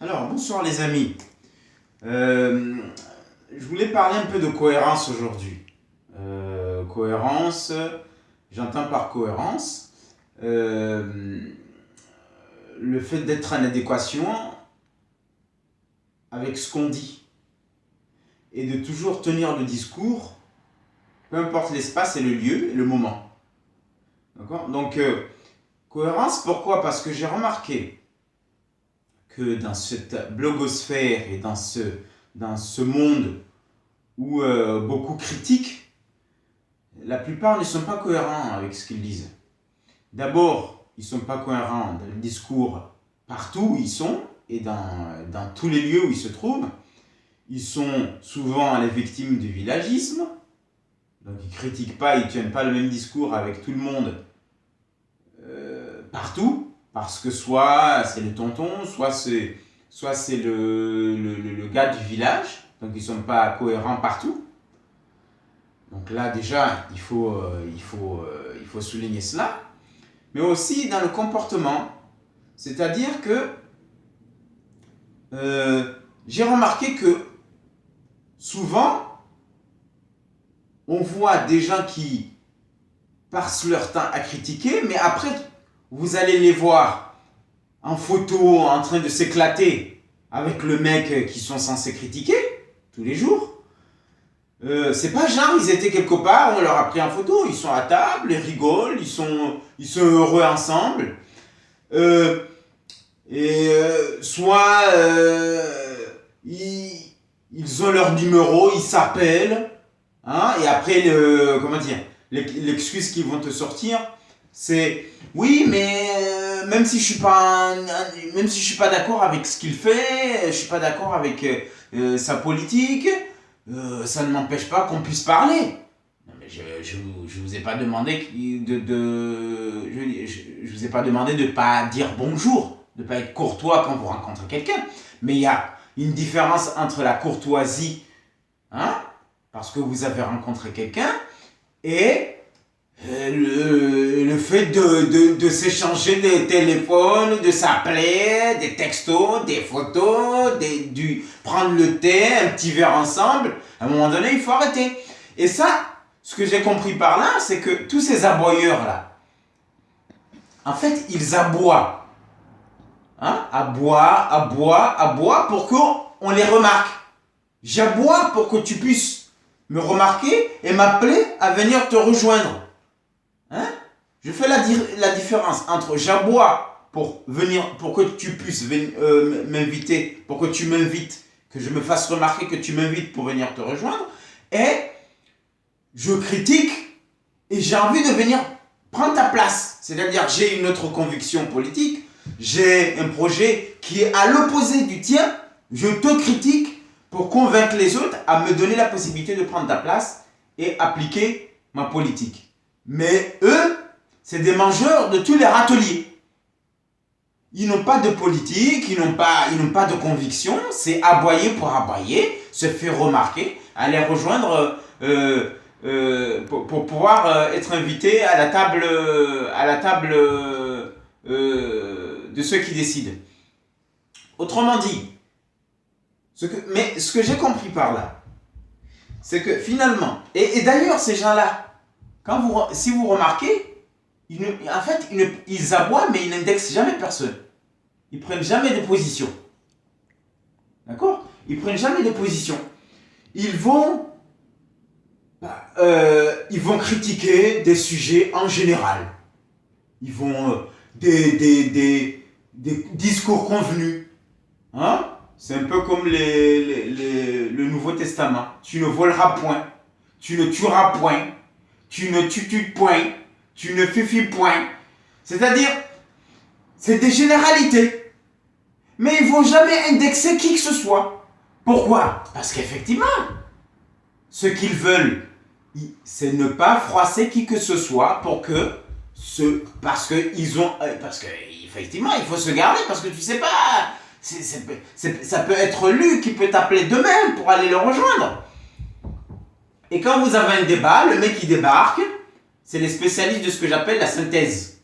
Alors, bonsoir les amis. Je voulais parler un peu de cohérence aujourd'hui. Cohérence, j'entends par cohérence le fait d'être en adéquation avec ce qu'on dit et de toujours tenir le discours, peu importe l'espace et le lieu et le moment. D'accord ? Donc, cohérence, pourquoi ? Parce que j'ai remarqué que dans cette blogosphère et dans ce monde où beaucoup critiquent, la plupart ne sont pas cohérents avec ce qu'ils disent. D'abord, ils ne sont pas cohérents dans le discours partout où ils sont et dans tous les lieux où ils se trouvent. Ils sont souvent les victimes du villagisme, donc ils ne critiquent pas, ils ne tiennent pas le même discours avec tout le monde partout, parce que soit c'est le tonton, soit c'est le gars du village, donc ils ne sont pas cohérents partout. Donc là déjà, il faut souligner cela. Mais aussi dans le comportement, c'est-à-dire que j'ai remarqué que souvent, on voit des gens qui passent leur temps à critiquer, mais après, vous allez les voir en photo en train de s'éclater avec le mec qu'ils sont censés critiquer tous les jours. C'est pas genre ils étaient quelque part, on leur a pris en photo, ils sont à table, ils rigolent, ils sont heureux ensemble. Soit ils ont leur numéro, ils s'appellent, hein, et après l'excuse qu'ils vont te sortir, c'est oui, mais même si je suis pas d'accord avec ce qu'il fait, je suis pas d'accord avec sa politique, ça ne m'empêche pas qu'on puisse parler. Non, mais je vous ai pas demandé je vous ai pas demandé de pas dire bonjour, de pas être courtois quand vous rencontrez quelqu'un. Mais il y a une différence entre la courtoisie, hein, parce que vous avez rencontré quelqu'un, et le fait de s'échanger des téléphones, de s'appeler, des textos, des photos, prendre le thé, un petit verre ensemble. À un moment donné, il faut arrêter. Et ça, ce que j'ai compris par là, c'est que tous ces aboyeurs-là, en fait, ils aboient. Hein? Aboient pour qu'on les remarque. J'aboie pour que tu puisses me remarquer et m'appeler à venir te rejoindre. Hein? Je fais la différence entre j'aboie pour que tu puisses m'inviter, pour que tu m'invites, que je me fasse remarquer que tu m'invites pour venir te rejoindre, et je critique et j'ai envie de venir prendre ta place. C'est-à-dire j'ai une autre conviction politique, j'ai un projet qui est à l'opposé du tien, je te critique pour convaincre les autres à me donner la possibilité de prendre ta place et appliquer ma politique. Mais eux, c'est des mangeurs de tous les râteliers. Ils n'ont pas de politique, ils n'ont pas de conviction, c'est aboyer pour aboyer, se faire remarquer, aller rejoindre pour pouvoir être invité à la table de ceux qui décident. Autrement dit, ce que j'ai compris par là, c'est que finalement, et d'ailleurs ces gens-là, si vous remarquez, ils aboient, mais ils n'indexent jamais personne. Ils ne prennent jamais de position. D'accord ? Ils ne prennent jamais de position. Ils vont critiquer des sujets en général. Ils vont des discours convenus. Hein ? C'est un peu comme le Nouveau Testament. Tu ne voleras point. Tu ne tueras point. Tu ne tutues point, tu ne fifis point. C'est-à-dire, c'est des généralités. Mais ils ne vont jamais indexer qui que ce soit. Pourquoi ? Parce qu'effectivement, ce qu'ils veulent, c'est ne pas froisser qui que ce soit parce qu'effectivement, il faut se garder, parce que tu sais pas, ça peut être lui qui peut t'appeler demain pour aller le rejoindre. Et quand vous avez un débat, le mec qui débarque, c'est les spécialistes de ce que j'appelle la synthèse.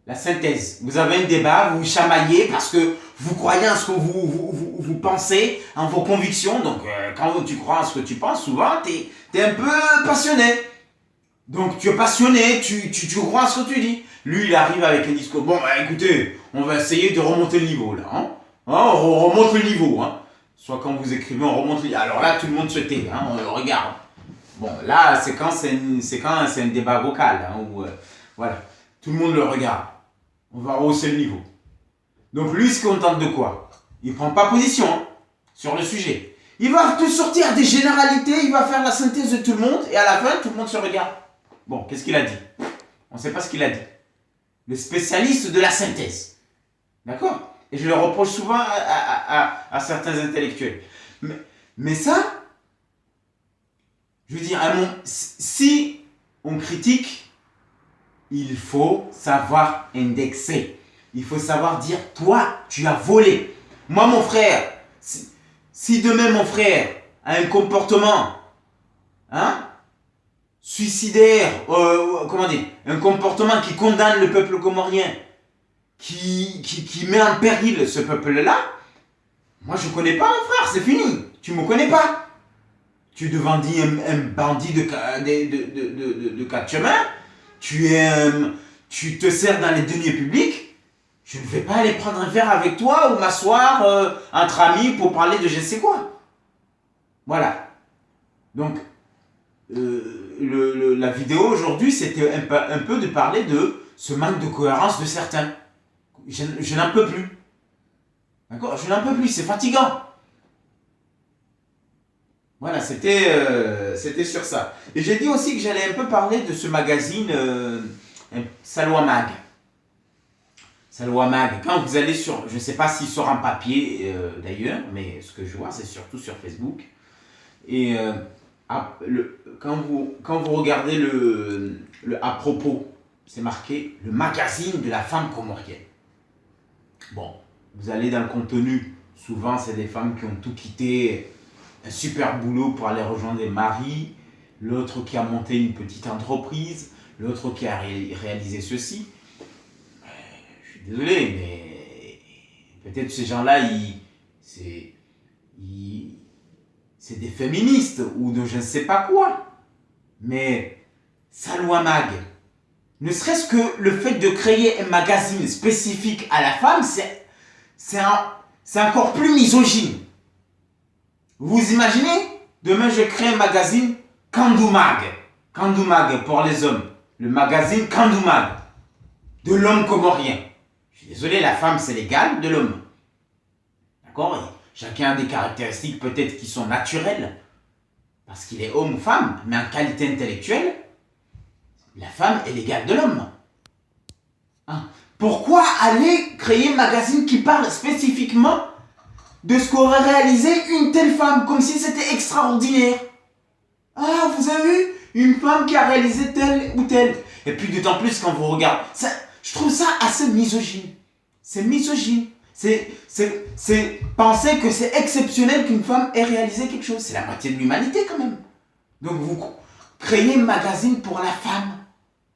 La synthèse. Vous avez un débat, vous chamaillez parce que vous croyez en ce que vous pensez, en vos convictions. Donc, quand tu crois en ce que tu penses, souvent, t'es un peu passionné. Donc, tu es passionné, tu crois en ce que tu dis. Lui, il arrive avec un discours. Bon, bah, écoutez, on va essayer de remonter le niveau, là. Hein. On remonte le niveau. Hein. Soit quand vous écrivez, on remonte le niveau. Alors là, tout le monde se tait, hein, on le regarde. Bon, là, c'est quand c'est un débat vocal, hein, où, voilà, tout le monde le regarde. On va rehausser le niveau. Donc lui, il se contente de quoi? Il prend pas position hein, sur le sujet. Il va te sortir des généralités, il va faire la synthèse de tout le monde, et à la fin, tout le monde se regarde. Bon, qu'est-ce qu'il a dit? On ne sait pas ce qu'il a dit. Le spécialiste de la synthèse. D'accord? Et je le reproche souvent à certains intellectuels. Mais ça, je veux dire, si on critique, il faut savoir indexer. Il faut savoir dire, toi, tu as volé. Moi, mon frère, si demain mon frère a un comportement suicidaire, comment dire, un comportement qui condamne le peuple comorien, qui met en péril ce peuple-là, moi, je ne connais pas mon frère, c'est fini. Tu ne me connais pas. Tu devendis un bandit de quatre chemins, tu te sers dans les deniers publics, je ne vais pas aller prendre un verre avec toi ou m'asseoir entre amis pour parler de je sais quoi. Voilà. Donc, la vidéo aujourd'hui, c'était un peu de parler de ce manque de cohérence de certains. Je n'en peux plus. D'accord? Je n'en peux plus, c'est fatigant. Voilà, c'était sur ça. Et j'ai dit aussi que j'allais un peu parler de ce magazine Salwa Mag. Salwa Mag. Quand vous allez sur, je ne sais pas s'il sort en papier d'ailleurs, mais ce que je vois, c'est surtout sur Facebook. Et quand vous regardez le à propos, c'est marqué le magazine de la femme comorienne. Bon, vous allez dans le contenu, souvent c'est des femmes qui ont tout quitté, un super boulot pour aller rejoindre des maris, l'autre qui a monté une petite entreprise, l'autre qui a réalisé ceci. Je suis désolé, mais peut-être ces gens-là, c'est des féministes ou de je ne sais pas quoi. Mais Salwa Mag, ne serait-ce que le fait de créer un magazine spécifique à la femme, c'est encore plus misogyne. Vous imaginez? Demain, je crée un magazine Kandou Mag. Kandou Mag pour les hommes. Le magazine Kandou Mag. De l'homme comorien. Je suis désolé, la femme, c'est l'égal de l'homme. D'accord? Chacun a des caractéristiques peut-être qui sont naturelles. Parce qu'il est homme ou femme. Mais en qualité intellectuelle, la femme est l'égale de l'homme. Hein? Pourquoi aller créer un magazine qui parle spécifiquement de ce qu'aurait réalisé une telle femme, comme si c'était extraordinaire? Ah, vous avez vu? Une femme qui a réalisé telle ou telle. Et puis d'autant plus quand vous regardez. Ça, je trouve ça assez misogyne. C'est misogyne. C'est penser que c'est exceptionnel qu'une femme ait réalisé quelque chose. C'est la moitié de l'humanité quand même. Donc vous créez un magazine pour la femme.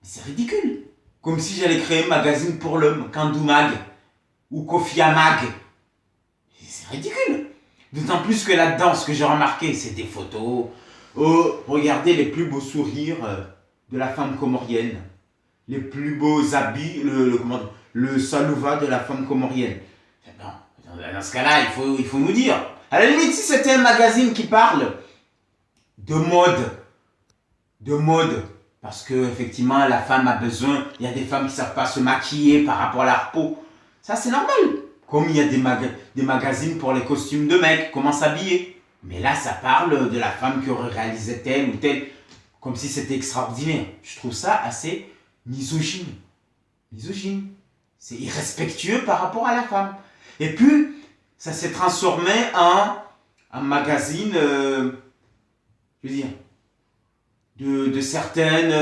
C'est ridicule. Comme si j'allais créer un magazine pour l'homme, Kandou Mag ou Kofia Mag. C'est ridicule. D'autant plus que là-dedans, ce que j'ai remarqué, c'est des photos. Oh, regardez les plus beaux sourires de la femme comorienne. Les plus beaux habits, le salouva de la femme comorienne. Bon, dans ce cas-là, il faut nous dire. À la limite, si c'était un magazine qui parle de mode, parce que effectivement, la femme a besoin, il y a des femmes qui ne savent pas se maquiller par rapport à leur peau. Ça, c'est normal. Comme il y a des magazines pour les costumes de mecs, comment s'habiller. Mais là, ça parle de la femme qui aurait réalisé telle ou telle, comme si c'était extraordinaire. Je trouve ça assez misogyne. Misogyne. C'est irrespectueux par rapport à la femme. Et puis, ça s'est transformé en magazine, je veux dire, de certaines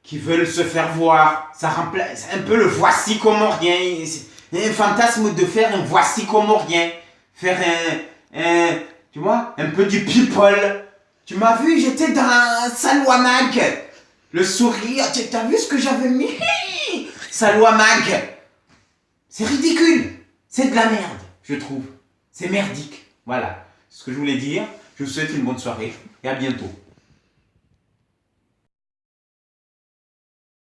qui veulent se faire voir. Ça remplace un peu le voici comorien. Il y a un fantasme de faire un voici comorien. Faire tu vois, un peu du people. Tu m'as vu, j'étais dans Salwa Mag. Le sourire, t'as vu ce que j'avais mis? Salwa Mag. C'est ridicule. C'est de la merde. je trouve. C'est merdique. Voilà ce que je voulais dire. Je vous souhaite une bonne soirée et à bientôt.